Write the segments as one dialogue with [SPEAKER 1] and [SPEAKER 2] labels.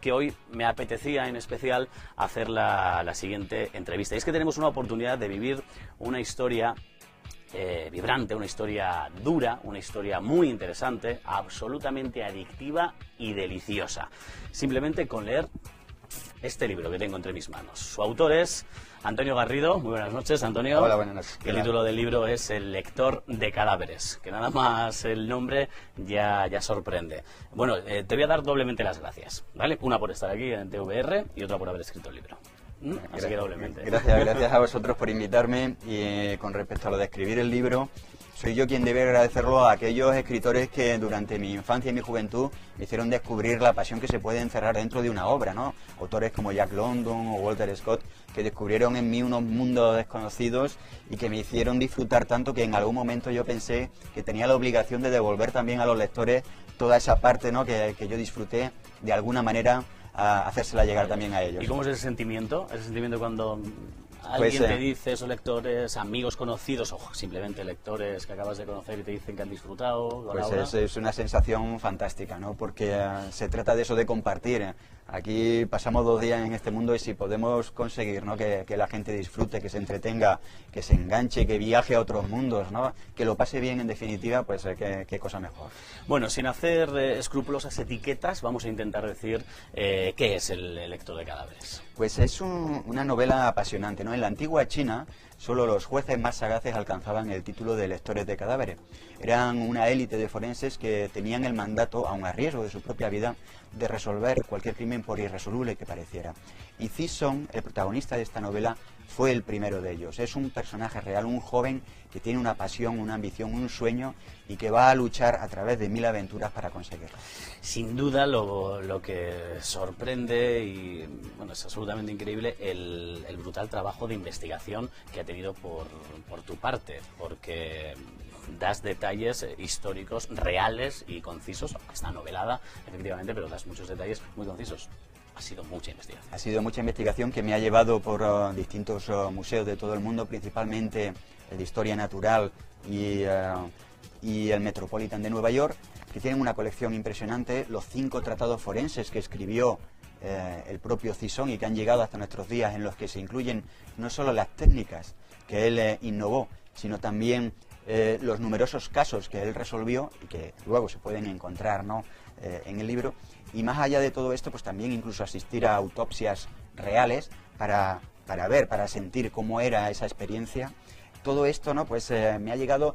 [SPEAKER 1] que hoy me apetecía en especial hacer la siguiente entrevista. Y es que tenemos una oportunidad de vivir una historia vibrante, una historia dura, una historia muy interesante, absolutamente adictiva y deliciosa. Simplemente con leer este libro que tengo entre mis manos. Su autor es Antonio Garrido. Muy buenas noches, Antonio.
[SPEAKER 2] Hola, buenas noches.
[SPEAKER 1] El título del libro es El lector de cadáveres, que nada más el nombre ya sorprende. Bueno, te voy a dar doblemente las gracias, ¿vale? Una por estar aquí en TVR y otra por haber escrito el libro. Así que doblemente.
[SPEAKER 2] Gracias a vosotros por invitarme. Y con respecto a lo de escribir el libro, soy yo quien debe agradecerlo a aquellos escritores que durante mi infancia y mi juventud me hicieron descubrir la pasión que se puede encerrar dentro de una obra, ¿no? Autores como Jack London o Walter Scott, que descubrieron en mí unos mundos desconocidos y que me hicieron disfrutar tanto que en algún momento yo pensé que tenía la obligación de devolver también a los lectores toda esa parte, ¿no?, que yo disfruté de alguna manera, a hacérsela llegar también a ellos.
[SPEAKER 1] ¿Y cómo es ese sentimiento? Ese sentimiento cuando alguien te dice, esos lectores, amigos conocidos o simplemente lectores que acabas de conocer y te dicen que han disfrutado con la obra.
[SPEAKER 2] Es una sensación fantástica, ¿no? Porque se trata de eso, de compartir. Aquí pasamos 2 días en este mundo y si podemos conseguir, ¿no?, que la gente disfrute, que se entretenga, que se enganche, que viaje a otros mundos, ¿no?, que lo pase bien, en definitiva, pues qué cosa mejor.
[SPEAKER 1] Bueno, sin hacer escrupulosas etiquetas, vamos a intentar decir qué es el lector de cadáveres.
[SPEAKER 2] Pues es una novela apasionante, ¿no? En la antigua China, solo los jueces más sagaces alcanzaban el título de lectores de cadáveres. Eran una élite de forenses que tenían el mandato, aun a riesgo de su propia vida, de resolver cualquier crimen por irresoluble que pareciera. Y Chisholm, el protagonista de esta novela, fue el primero de ellos. Es un personaje real, un joven que tiene una pasión, una ambición, un sueño y que va a luchar a través de 1000 aventuras para conseguirlo.
[SPEAKER 1] Sin duda lo que sorprende y bueno, es absolutamente increíble el brutal trabajo de investigación que ha tenido por tu parte, porque das detalles históricos reales y concisos. Está novelada, efectivamente, pero das muchos detalles muy concisos. Ha sido mucha investigación.
[SPEAKER 2] Ha sido mucha investigación que me ha llevado por distintos museos de todo el mundo, principalmente el de Historia Natural y el Metropolitan de Nueva York, que tienen una colección impresionante, los 5 tratados forenses que escribió el propio Chisholm y que han llegado hasta nuestros días, en los que se incluyen no solo las técnicas que él innovó, sino también los numerosos casos que él resolvió y que luego se pueden encontrar, ¿no?, en el libro. Y más allá de todo esto, pues también incluso asistir a autopsias reales para sentir cómo era esa experiencia. Todo esto, ¿no?, pues me ha llevado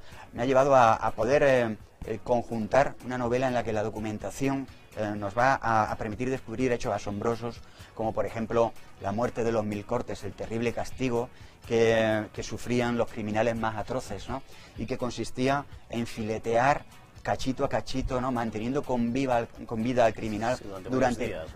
[SPEAKER 2] a poder conjuntar una novela en la que la documentación nos va a permitir descubrir hechos asombrosos, como por ejemplo la muerte de los 1000 cortes, el terrible castigo que sufrían los criminales más atroces, ¿no?, y que consistía en filetear cachito a cachito, ¿no?, manteniendo con vida al criminal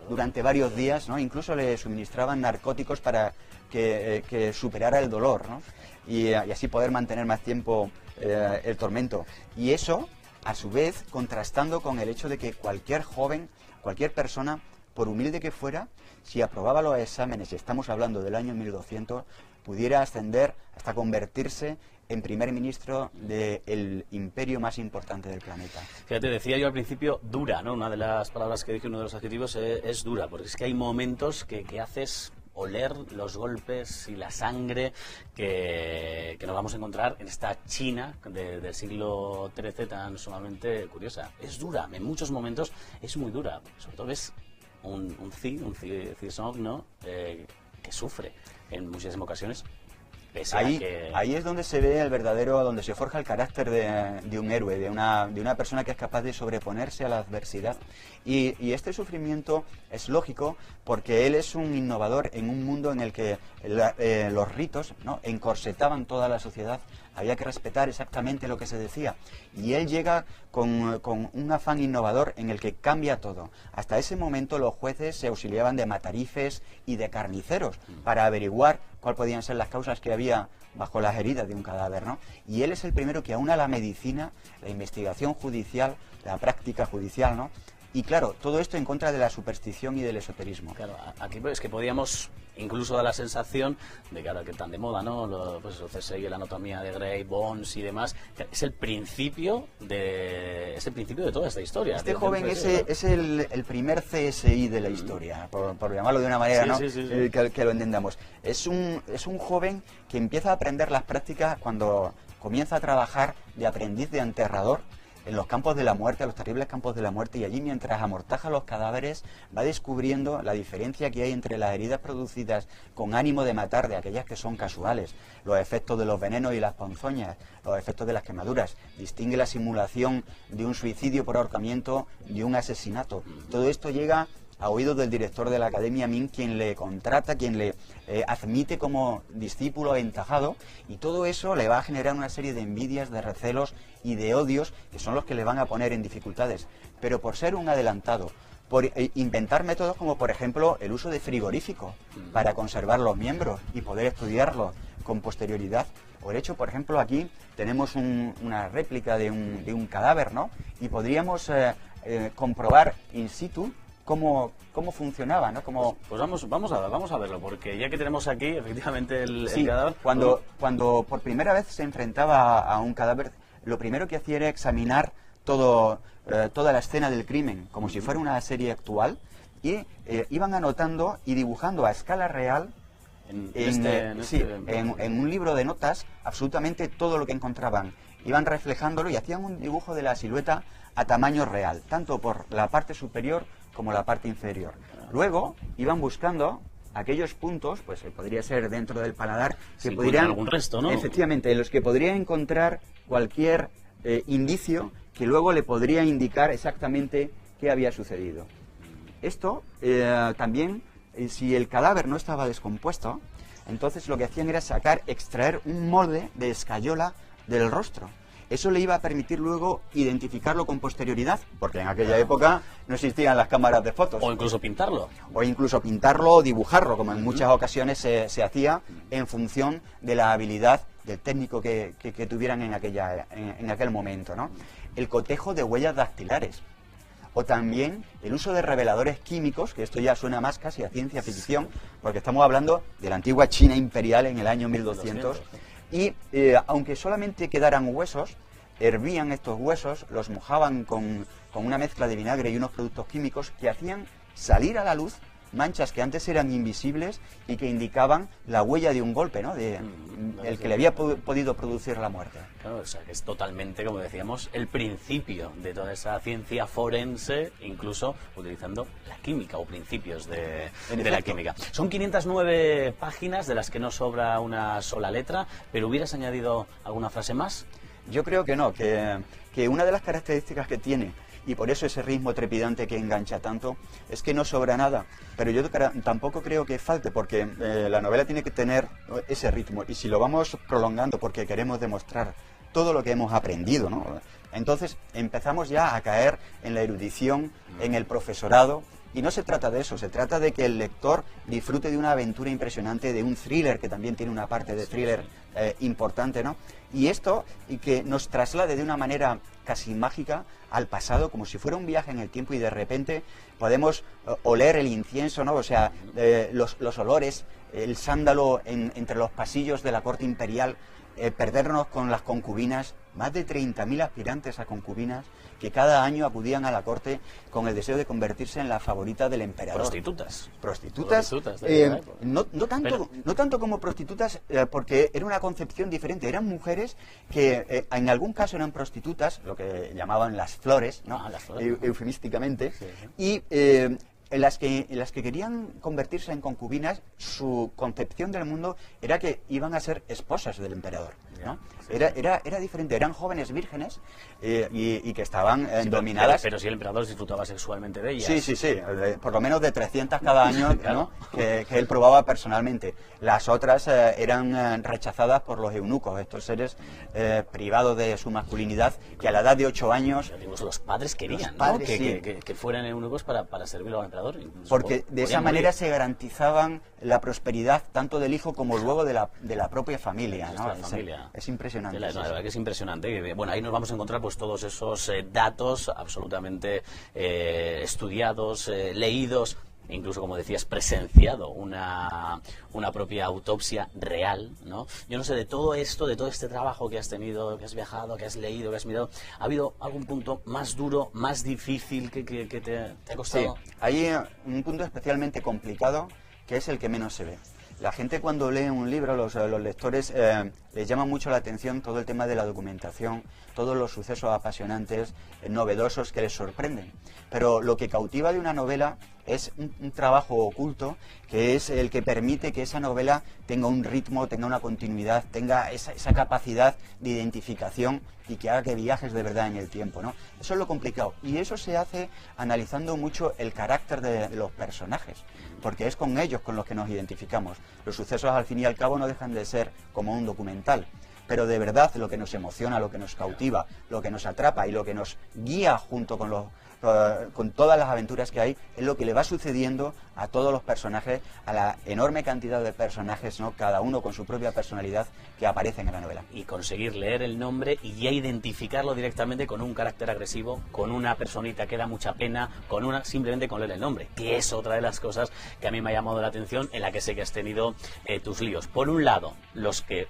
[SPEAKER 2] durante varios días, ¿no? Incluso le suministraban narcóticos para que superara el dolor, ¿no?, y así poder mantener más tiempo el tormento. Y eso, a su vez, contrastando con el hecho de que cualquier joven, cualquier persona, por humilde que fuera, si aprobaba los exámenes, y estamos hablando del año 1200, pudiera ascender hasta convertirse en primer ministro del imperio más importante del planeta.
[SPEAKER 1] Fíjate, decía yo al principio dura, ¿no? Una de las palabras que dije, uno de los adjetivos es dura, porque es que hay momentos que haces oler los golpes y la sangre que nos vamos a encontrar en esta China del siglo XIII tan sumamente curiosa. Es dura, en muchos momentos es muy dura. Sobre todo ves un Chisholm, ¿no?, que sufre en muchísimas ocasiones.
[SPEAKER 2] Ahí es donde se ve donde se forja el carácter de un héroe, de una persona que es capaz de sobreponerse a la adversidad. Y este sufrimiento es lógico porque él es un innovador en un mundo en el que los ritos, ¿no?, encorsetaban toda la sociedad. Había que respetar exactamente lo que se decía. Y él llega con un afán innovador en el que cambia todo. Hasta ese momento los jueces se auxiliaban de matarifes y de carniceros para averiguar cuáles podían ser las causas que había bajo las heridas de un cadáver, ¿no? Y él es el primero que aúna la medicina, la investigación judicial, la práctica judicial, ¿no?, Y claro, todo esto en contra de la superstición y del esoterismo.
[SPEAKER 1] Claro, aquí es que podíamos incluso dar la sensación de que ahora que tan de moda, ¿no? Pues el CSI, la anatomía de Grey, Bones y demás, es el principio de toda esta historia.
[SPEAKER 2] Este joven es el primer CSI de la historia, por llamarlo de una manera,
[SPEAKER 1] sí,
[SPEAKER 2] ¿no?
[SPEAKER 1] Sí, sí.
[SPEAKER 2] Que lo entendamos. Es un joven que empieza a aprender las prácticas cuando comienza a trabajar de aprendiz de enterrador en los campos de la muerte, los terribles campos de la muerte, y allí mientras amortaja los cadáveres va descubriendo la diferencia que hay entre las heridas producidas con ánimo de matar de aquellas que son casuales, los efectos de los venenos y las ponzoñas, los efectos de las quemaduras, distingue la simulación de un suicidio por ahorcamiento de un asesinato. Todo esto llega a oídos del director de la Academia Min, quien le contrata, quien le admite como discípulo aventajado, y todo eso le va a generar una serie de envidias, de recelos y de odios que son los que le van a poner en dificultades. Pero por ser un adelantado, por inventar métodos como por ejemplo el uso de frigorífico para conservar los miembros y poder estudiarlos con posterioridad, o el hecho, por ejemplo, aquí tenemos una réplica de un cadáver, ¿no? Y podríamos comprobar in situ cómo funcionaba, ¿no?
[SPEAKER 1] Pues vamos a verlo, porque ya que tenemos aquí efectivamente el cadáver...
[SPEAKER 2] Cuando por primera vez se enfrentaba a un cadáver, lo primero que hacía era examinar toda la escena del crimen, como si fuera una serie actual, y iban anotando y dibujando a escala real en un libro de notas absolutamente todo lo que encontraban. Iban reflejándolo y hacían un dibujo de la silueta a tamaño real, tanto por la parte superior como la parte inferior. Luego iban buscando aquellos puntos, pues podría ser dentro del paladar, que podrían,
[SPEAKER 1] algún resto, ¿no?
[SPEAKER 2] Efectivamente, en los que podrían encontrar cualquier indicio que luego le podría indicar exactamente qué había sucedido. Esto también, si el cadáver no estaba descompuesto, entonces lo que hacían era extraer un molde de escayola del rostro. Eso le iba a permitir luego identificarlo con posterioridad, porque en aquella época no existían las cámaras de fotos.
[SPEAKER 1] O incluso pintarlo.
[SPEAKER 2] O incluso pintarlo o dibujarlo, como en muchas ocasiones se hacía en función de la habilidad del técnico que tuvieran en aquel momento, ¿no? El cotejo de huellas dactilares. O también el uso de reveladores químicos, que esto ya suena más casi a ciencia ficción, porque estamos hablando de la antigua China imperial en el año 1200. Y aunque solamente quedaran huesos, hervían estos huesos, los mojaban con una mezcla de vinagre y unos productos químicos que hacían salir a la luz manchas que antes eran invisibles y que indicaban la huella de un golpe, ¿no? El que le había podido producir la muerte.
[SPEAKER 1] Claro, o sea, que es totalmente, como decíamos, el principio de toda esa ciencia forense, incluso utilizando la química o principios de la química. Son 509 páginas de las que no sobra una sola letra, pero ¿hubieras añadido alguna frase más?
[SPEAKER 2] Yo creo que no, que una de las características que tiene, y por eso ese ritmo trepidante que engancha tanto, es que no sobra nada. Pero yo tampoco creo que falte, porque la novela tiene que tener ese ritmo. Y si lo vamos prolongando porque queremos demostrar todo lo que hemos aprendido, ¿no? Entonces empezamos ya a caer en la erudición, en el profesorado. Y no se trata de eso, se trata de que el lector disfrute de una aventura impresionante, de un thriller, que también tiene una parte de thriller importante, ¿no? Y esto, y que nos traslade de una manera casi mágica al pasado, como si fuera un viaje en el tiempo, y de repente podemos oler el incienso, ¿no? O sea, los olores, el sándalo entre los pasillos de la corte imperial, perdernos con las concubinas, más de 30.000 aspirantes a concubinas que cada año acudían a la corte con el deseo de convertirse en la favorita del emperador.
[SPEAKER 1] Prostitutas.
[SPEAKER 2] No tanto como prostitutas, porque era una concepción diferente. Eran mujeres que en algún caso eran prostitutas, lo que llamaban las flores, ¿no?
[SPEAKER 1] Las flores.
[SPEAKER 2] Eufemísticamente,
[SPEAKER 1] sí.
[SPEAKER 2] Y en las que querían convertirse en concubinas, su concepción del mundo era que iban a ser esposas del emperador, ¿no? Era diferente, eran jóvenes vírgenes y que estaban dominadas.
[SPEAKER 1] Pero si el emperador disfrutaba sexualmente de ellas.
[SPEAKER 2] Sí, por lo menos de 300 cada año, ¿no? que él probaba personalmente. Las otras eran rechazadas por los eunucos, estos seres privados de su masculinidad, que a la edad de 8 años...
[SPEAKER 1] Los padres querían,
[SPEAKER 2] ¿no?
[SPEAKER 1] Que fueran eunucos para servirlo al emperador.
[SPEAKER 2] Porque de esa manera se garantizaban la prosperidad tanto del hijo como luego de la propia familia, ¿no? Es impresionante.
[SPEAKER 1] La verdad que es impresionante. Bueno, ahí nos vamos a encontrar pues todos esos datos absolutamente estudiados, leídos, incluso, como decías, presenciado una propia autopsia real, ¿no? Yo no sé, de todo esto, de todo este trabajo que has tenido, que has viajado, que has leído, que has mirado, ¿ha habido algún punto más duro, más difícil que te ha costado?
[SPEAKER 2] Sí, hay un punto especialmente complicado, que es el que menos se ve. La gente, cuando lee un libro, los lectores, les llama mucho la atención todo el tema de la documentación, todos los sucesos apasionantes, novedosos, que les sorprenden. Pero lo que cautiva de una novela es un trabajo oculto, que es el que permite que esa novela tenga un ritmo, tenga una continuidad, tenga esa capacidad de identificación y que haga que viajes de verdad en el tiempo, ¿no? Eso es lo complicado. Y eso se hace analizando mucho el carácter de los personajes, porque es con ellos con los que nos identificamos. Los sucesos, al fin y al cabo, no dejan de ser como un documental. Pero de verdad lo que nos emociona, lo que nos cautiva, lo que nos atrapa y lo que nos guía junto con todas las aventuras que hay, es lo que le va sucediendo a todos los personajes, a la enorme cantidad de personajes, ¿no? Cada uno con su propia personalidad, que aparecen en la novela.
[SPEAKER 1] Y conseguir leer el nombre y ya identificarlo directamente con un carácter agresivo, con una personita que da mucha pena, simplemente con leer el nombre, que es otra de las cosas que a mí me ha llamado la atención, en la que sé que has tenido tus líos. Por un lado, los que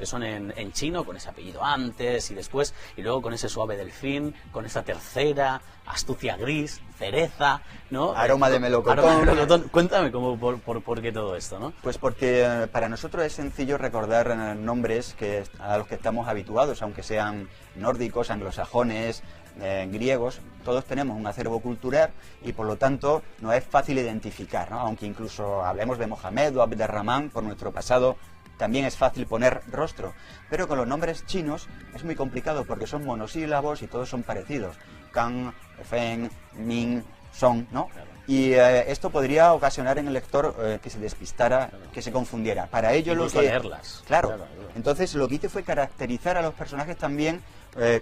[SPEAKER 1] son en chino, con ese apellido antes y después, y luego con ese suave delfín, con esa tercera, astucia gris, cereza, ¿no?
[SPEAKER 2] Aroma de melocotón.
[SPEAKER 1] Aroma de melocotón. Cuéntame por qué todo esto, ¿no?
[SPEAKER 2] Pues porque para nosotros es sencillo recordar nombres a los que estamos habituados, aunque sean nórdicos, anglosajones, griegos. Todos tenemos un acervo cultural y por lo tanto no es fácil identificar, ¿no? Aunque incluso hablemos de Mohamed o Abderrahman, por nuestro pasado también es fácil poner rostro, pero con los nombres chinos es muy complicado porque son monosílabos y todos son parecidos. Kang, Feng, Ming, Song, ¿no? Y esto podría ocasionar en el lector que se despistara, que se confundiera. Para ello lo que...
[SPEAKER 1] leerlas.
[SPEAKER 2] Claro. Entonces lo que hice fue caracterizar a los personajes también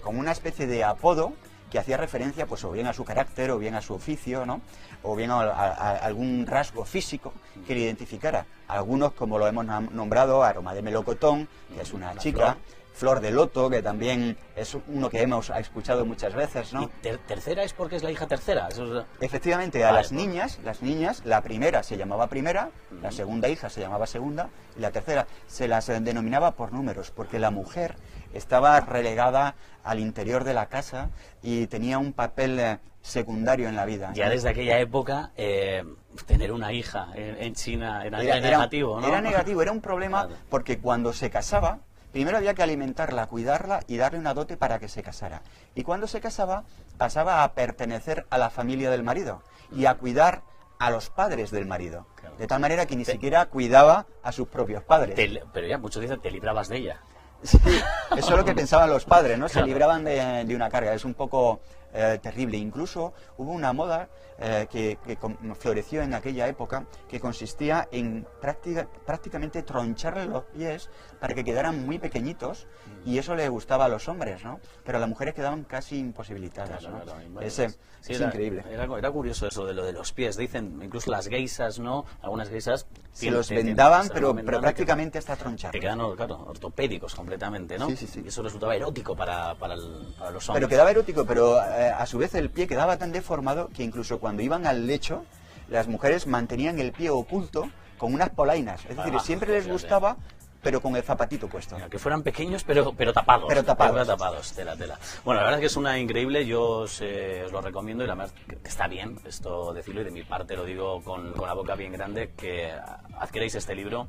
[SPEAKER 2] con una especie de apodo que hacía referencia pues o bien a su carácter, o bien a su oficio, ¿no? O bien a algún rasgo físico que le identificara. Algunos, como lo hemos nombrado, Aroma de melocotón, que es una chica, Flor de loto, que también es uno que hemos escuchado muchas veces, ¿no?
[SPEAKER 1] ¿Y tercera es porque es la hija tercera? Eso es...
[SPEAKER 2] Efectivamente, a las niñas, la primera se llamaba primera, la segunda hija se llamaba segunda, y la tercera se las denominaba por números, porque la mujer estaba relegada al interior de la casa y tenía un papel secundario en la vida.
[SPEAKER 1] Ya desde aquella época, tener una hija en China era negativo, ¿no?
[SPEAKER 2] Era negativo, era un problema, porque cuando se casaba, primero había que alimentarla, cuidarla y darle una dote para que se casara. Y cuando se casaba, pasaba a pertenecer a la familia del marido y a cuidar a los padres del marido. Claro. De tal manera que ni siquiera cuidaba a sus propios padres.
[SPEAKER 1] Pero ya muchos dicen, te librabas de ella.
[SPEAKER 2] Sí, eso es lo que pensaban los padres, ¿no? Se libraban de una carga. Es un poco terrible. Incluso hubo una moda que floreció en aquella época, que consistía en prácticamente troncharle los pies para que quedaran muy pequeñitos, y eso le gustaba a los hombres, ¿no? Pero las mujeres quedaban casi imposibilitadas, ¿no? Es increíble.
[SPEAKER 1] Era curioso eso de lo de los pies. Dicen, incluso las geisas, ¿no? Algunas geisas
[SPEAKER 2] se los vendaban, pero prácticamente hasta tronchar.
[SPEAKER 1] Que quedan, claro, ortopédicos completamente, ¿no?
[SPEAKER 2] Sí.
[SPEAKER 1] Y eso resultaba erótico para los hombres.
[SPEAKER 2] Pero quedaba erótico, pero a su vez el pie quedaba tan deformado que incluso cuando iban al lecho, las mujeres mantenían el pie oculto con unas polainas. Es decir, siempre les gustaba, pero con el zapatito puesto.
[SPEAKER 1] Que fueran pequeños, pero tapados.
[SPEAKER 2] Pero tapados.
[SPEAKER 1] Tela. Bueno, la verdad es que es una increíble, yo os lo recomiendo, y la verdad que está bien esto decirlo, y de mi parte lo digo con la boca bien grande, que adquiréis este libro.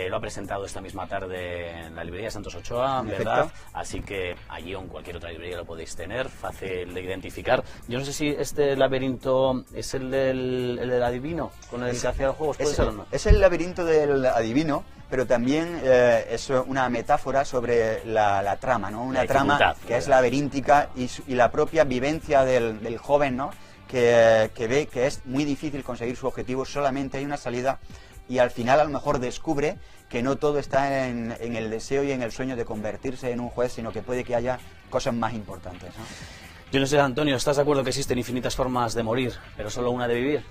[SPEAKER 1] Lo ha presentado esta misma tarde en la librería Santos Ochoa, ¿verdad? Así que allí o en cualquier otra librería lo podéis tener, fácil de identificar. Yo no sé si este laberinto es el del adivino, con el que hacía los juegos, ¿puede ser o no?
[SPEAKER 2] Es el laberinto del adivino, pero también es una metáfora sobre la trama, ¿no? Una trama que es laberíntica y la propia vivencia del joven, ¿no? Que ve que es muy difícil conseguir su objetivo, solamente hay una salida, y al final a lo mejor descubre que no todo está en el deseo y en el sueño de convertirse en un juez, sino que puede que haya cosas más importantes, ¿no?
[SPEAKER 1] Yo no sé, Antonio, ¿estás de acuerdo que existen infinitas formas de morir, pero solo una de vivir?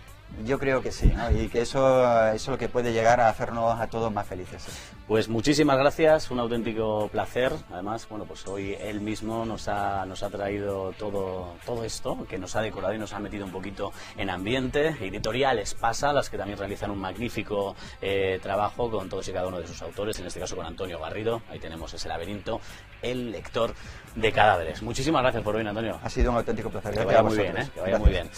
[SPEAKER 2] Yo creo que sí, ¿no? Y que eso es lo que puede llegar a hacernos a todos más felices.
[SPEAKER 1] Pues muchísimas gracias, un auténtico placer. Además, bueno, pues hoy él mismo nos ha traído todo esto, que nos ha decorado y nos ha metido un poquito en ambiente. Editoriales Pasa, las que también realizan un magnífico trabajo con todos y cada uno de sus autores, en este caso con Antonio Garrido. Ahí tenemos ese laberinto, el lector de cadáveres. Muchísimas gracias por venir, Antonio.
[SPEAKER 2] Ha sido un auténtico placer.
[SPEAKER 1] Que vaya muy bien, que vaya muy bien.